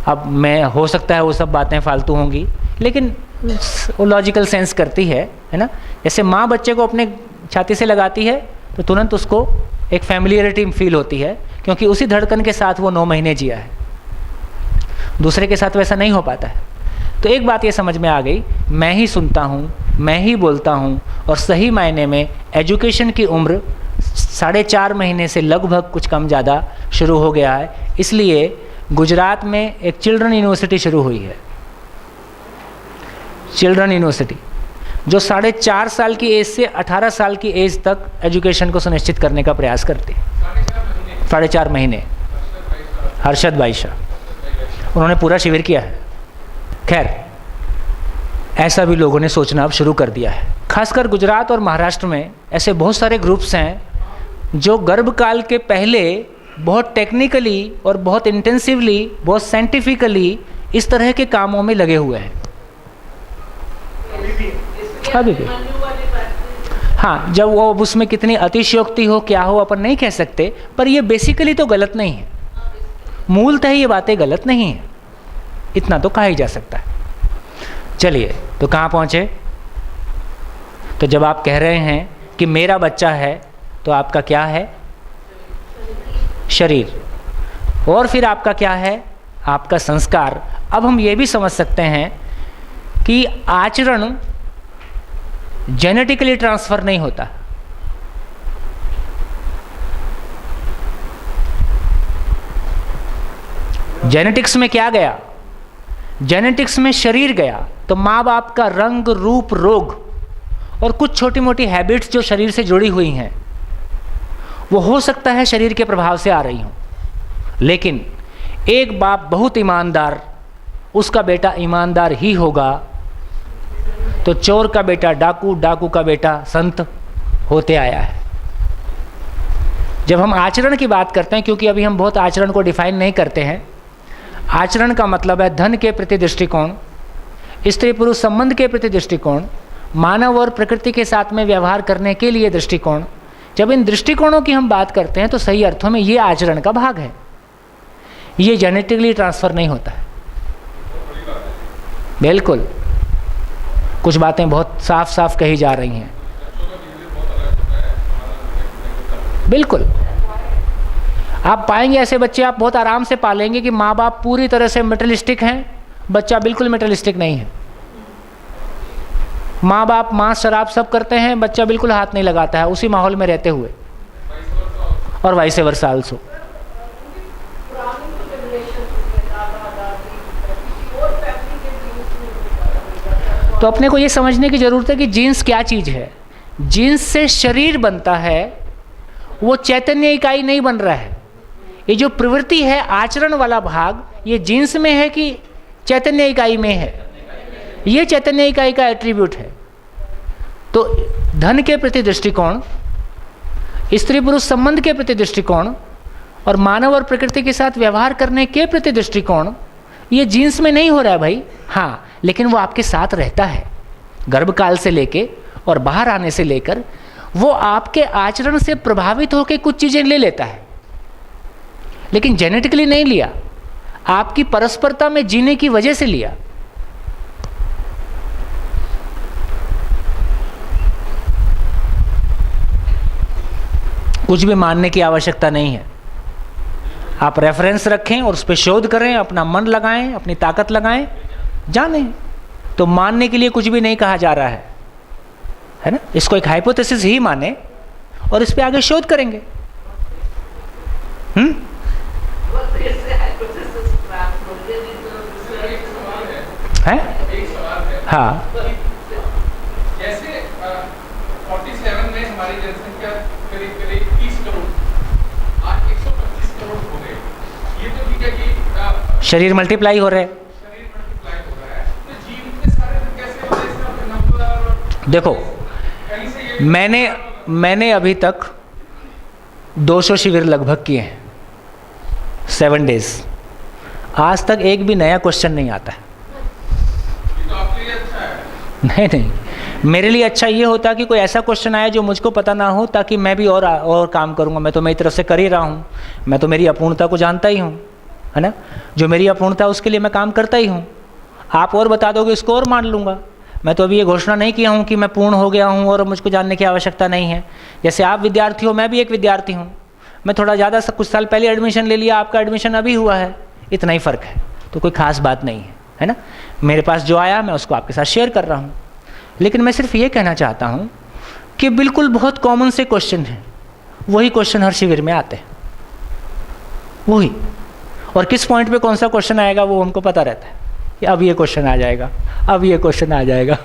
अब मैं, हो सकता है वो सब बातें फालतू होंगी, लेकिन वो लॉजिकल सेंस करती है ना। जैसे माँ बच्चे को अपने छाती से लगाती है तो तुरंत उसको एक फैमिलियरिटी फील होती है, क्योंकि उसी धड़कन के साथ वो 9 महीने जिया है। दूसरे के साथ वैसा नहीं हो पाता है। तो एक बात ये समझ में आ गई, मैं ही सुनता हूँ, मैं ही बोलता हूँ। और सही मायने में एजुकेशन की उम्र 4.5 महीने से लगभग कुछ कम ज़्यादा शुरू हो गया है। इसलिए गुजरात में एक चिल्ड्रन यूनिवर्सिटी शुरू हुई है, चिल्ड्रन यूनिवर्सिटी, जो 4.5 साल की एज से 18 साल की एज तक एजुकेशन को सुनिश्चित करने का प्रयास करती है। 4.5 महीने। हर्षद भाई शाह, उन्होंने पूरा शिविर किया है। खैर, ऐसा भी लोगों ने सोचना अब शुरू कर दिया है। खासकर गुजरात और महाराष्ट्र में ऐसे बहुत सारे ग्रुप्स हैं जो गर्भकाल के पहले बहुत टेक्निकली और बहुत इंटेंसिवली, बहुत साइंटिफिकली इस तरह के कामों में लगे हुए हैं अभी भी। हाँ, जब वो उसमें कितनी अतिशयोक्ति हो, क्या हो, अपन नहीं कह सकते, पर ये बेसिकली तो गलत नहीं है। मूलतः ये बातें गलत नहीं है, इतना तो कहा ही जा सकता है। चलिए, तो कहाँ पहुँचे? तो जब आप कह रहे हैं कि मेरा बच्चा है, तो आपका क्या है? शरीर। और फिर आपका क्या है? आपका संस्कार। अब हम ये भी समझ सकते हैं कि आचरण जेनेटिकली ट्रांसफर नहीं होता। जेनेटिक्स में क्या गया? जेनेटिक्स में शरीर गया। तो माँ बाप का रंग, रूप, रोग और कुछ छोटी मोटी हैबिट्स जो शरीर से जुड़ी हुई हैं, वो हो सकता है शरीर के प्रभाव से आ रही हों। लेकिन एक बाप बहुत ईमानदार, उसका बेटा ईमानदार ही होगा। तो चोर का बेटा डाकू, डाकू का बेटा संत होते आया है। जब हम आचरण की बात करते हैं, क्योंकि अभी हम बहुत आचरण को डिफाइन नहीं करते हैं। आचरण का मतलब है धन के प्रति दृष्टिकोण, स्त्री पुरुष संबंध के प्रति दृष्टिकोण, मानव और प्रकृति के साथ में व्यवहार करने के लिए दृष्टिकोण। जब इन दृष्टिकोणों की हम बात करते हैं तो सही अर्थों में ये आचरण का भाग है। ये जेनेटिकली ट्रांसफ़र नहीं होता है। बिल्कुल, कुछ बातें बहुत साफ साफ कही जा रही हैं। बिल्कुल, आप पाएंगे ऐसे बच्चे आप बहुत आराम से पालेंगे कि माँ बाप पूरी तरह से मटेरियलिस्टिक हैं, बच्चा बिल्कुल मटेरियलिस्टिक नहीं है। माँ बाप मांस शराब सब करते हैं, बच्चा बिल्कुल हाथ नहीं लगाता है उसी माहौल में रहते हुए, और वाइस वर्सा आल्सो। तो अपने को ये समझने की ज़रूरत है कि जीन्स क्या चीज़ है। जीन्स से शरीर बनता है, वो चैतन्य इकाई नहीं बन रहा है। ये जो प्रवृत्ति है, आचरण वाला भाग, ये जीन्स में है कि चैतन्य इकाई में है? ये चैतन्य इकाई का एट्रीब्यूट है। तो धन के प्रति दृष्टिकोण, स्त्री पुरुष संबंध के प्रति दृष्टिकोण, और मानव और प्रकृति के साथ व्यवहार करने के प्रति दृष्टिकोण, ये जीन्स में नहीं हो रहा है भाई। हाँ, लेकिन वो आपके साथ रहता है गर्भकाल से लेके और बाहर आने से लेकर। वो आपके आचरण से प्रभावित होकर कुछ चीज़ें ले लेता है, लेकिन जेनेटिकली नहीं लिया, आपकी परस्परता में जीने की वजह से लिया। कुछ भी मानने की आवश्यकता नहीं है। आप रेफरेंस रखें और उस पर शोध करें, अपना मन लगाएं, अपनी ताकत लगाएं, जानें। तो मानने के लिए कुछ भी नहीं कहा जा रहा है ना। इसको एक हाइपोथेसिस ही माने और इस पे आगे शोध करेंगे। है? हाँ, जैसे 47 में हमारी जनसंख्या करीब 30 करोड़, आज 125 करोड़ हो गए। ये तो ठीक है कि शरीर मल्टीप्लाई हो रहे हैं। शरीर मल्टीप्लाई हो रहा है, तो जीव इतने सारे फिर कैसे हो रहे हैं? इसका नंबर देखो, कहीं से ये मैंने अभी तक 200 शिविर लगभग किए हैं, 7 डेज। आज तक एक भी नया क्वेश्चन नहीं आता है। तो आपके लिए अच्छा है। नहीं, मेरे लिए अच्छा ये होता कि कोई ऐसा क्वेश्चन आए जो मुझको पता ना हो, ताकि मैं भी और काम करूँगा। मैं तो मेरी तरफ से कर ही रहा हूँ, मैं तो मेरी अपूर्णता को जानता ही हूँ, है ना। जो मेरी अपूर्णता उसके लिए मैं काम करता ही हूँ। आप और बता दोगे उसको और मान लूँगा। मैं तो अभी ये घोषणा नहीं किया हूँ कि मैं पूर्ण हो गया हूँ और मुझको जानने की आवश्यकता नहीं है। जैसे आप विद्यार्थी हो, मैं भी एक विद्यार्थी हूँ। मैं थोड़ा ज़्यादा कुछ साल पहले एडमिशन ले लिया, आपका एडमिशन अभी हुआ है, इतना ही फ़र्क है। तो कोई ख़ास बात नहीं है ना। मेरे पास जो आया मैं उसको आपके साथ शेयर कर रहा हूँ। लेकिन मैं सिर्फ ये कहना चाहता हूँ कि बिल्कुल बहुत कॉमन से क्वेश्चन हैं, वही क्वेश्चन हर शिविर में आते हैं, वही। और किस पॉइंट पे कौन सा क्वेश्चन आएगा वो हमको पता रहता है कि अब ये क्वेश्चन आ जाएगा, अब ये क्वेश्चन आ जाएगा।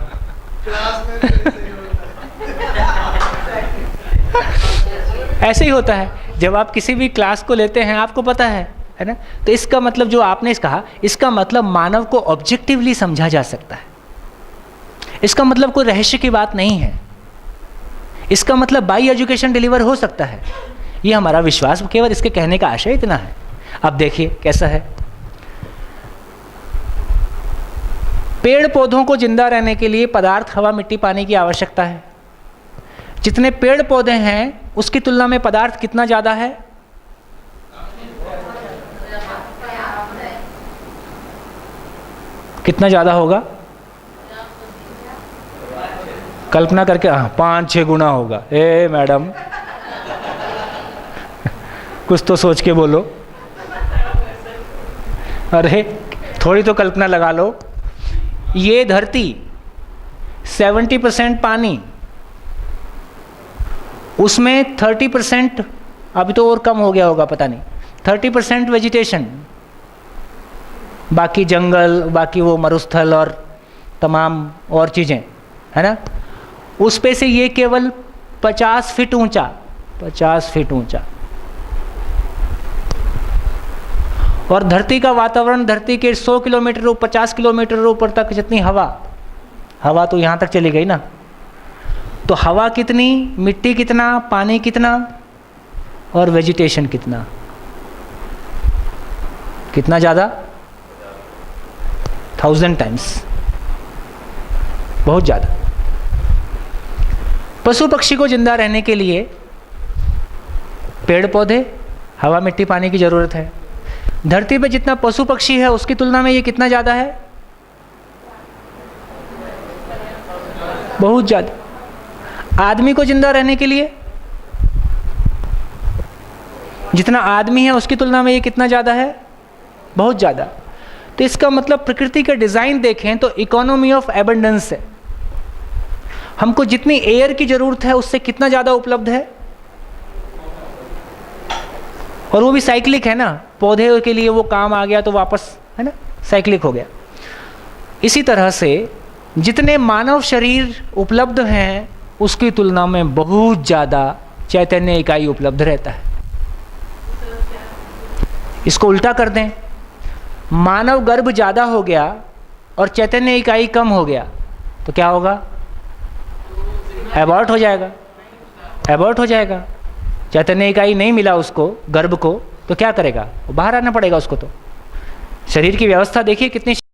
ऐसे ही होता है जब आप किसी भी क्लास को लेते हैं, आपको पता है ना। तो इसका मतलब जो आपने कहा, इसका मतलब मानव को ऑब्जेक्टिवली समझा जा सकता है। इसका मतलब कोई रहस्य की बात नहीं है। इसका मतलब बाई एजुकेशन डिलीवर हो सकता है, ये हमारा विश्वास। केवल इसके कहने का आशय इतना है। अब देखिए कैसा है। पेड़ पौधों को जिंदा रहने के लिए पदार्थ, हवा, मिट्टी, पानी की आवश्यकता है। जितने पेड़ पौधे हैं उसकी तुलना में पदार्थ कितना ज़्यादा है? कितना ज़्यादा होगा? कल्पना करके, हाँ, 5-6 गुना होगा। ए मैडम कुछ तो सोच के बोलो। अरे थोड़ी तो कल्पना लगा लो। ये धरती 70% पानी, उसमें 30%, अभी तो और कम हो गया होगा पता नहीं, 30% वेजिटेशन, बाकी जंगल, बाकी वो मरुस्थल और तमाम और चीज़ें, है ना। उस पे से ये केवल 50 फीट ऊंचा, 50 फीट ऊंचा। और धरती का वातावरण, धरती के 100 किलोमीटर, 50 किलोमीटर ऊपर तक जितनी हवा तो यहाँ तक चली गई ना। तो हवा कितनी, मिट्टी कितना, पानी कितना और वेजिटेशन कितना? कितना ज़्यादा? 1000 टाइम्स, बहुत ज़्यादा। पशु पक्षी को जिंदा रहने के लिए पेड़ पौधे, हवा, मिट्टी, पानी की ज़रूरत है। धरती पे जितना पशु पक्षी है उसकी तुलना में ये कितना ज़्यादा है? बहुत ज़्यादा। आदमी को जिंदा रहने के लिए जितना आदमी है उसकी तुलना में ये कितना ज़्यादा है? बहुत ज़्यादा। तो इसका मतलब प्रकृति का डिज़ाइन देखें तो इकोनॉमी ऑफ एबंडेंस है। हमको जितनी एयर की ज़रूरत है उससे कितना ज़्यादा उपलब्ध है, और वो भी साइक्लिक है ना। पौधे के लिए वो काम आ गया तो वापस, है ना, साइक्लिक हो गया। इसी तरह से जितने मानव शरीर उपलब्ध हैं उसकी तुलना में बहुत ज़्यादा चैतन्य इकाई उपलब्ध रहता है। इसको उल्टा कर दें, मानव गर्भ ज़्यादा हो गया और चैतन्य इकाई कम हो गया तो क्या होगा? एबॉर्ट हो जाएगा, एबॉर्ट हो जाएगा। चैतन्य इकाई नहीं मिला उसको, गर्भ को, तो क्या करेगा? वो बाहर आना पड़ेगा उसको। तो शरीर की व्यवस्था देखिए कितनी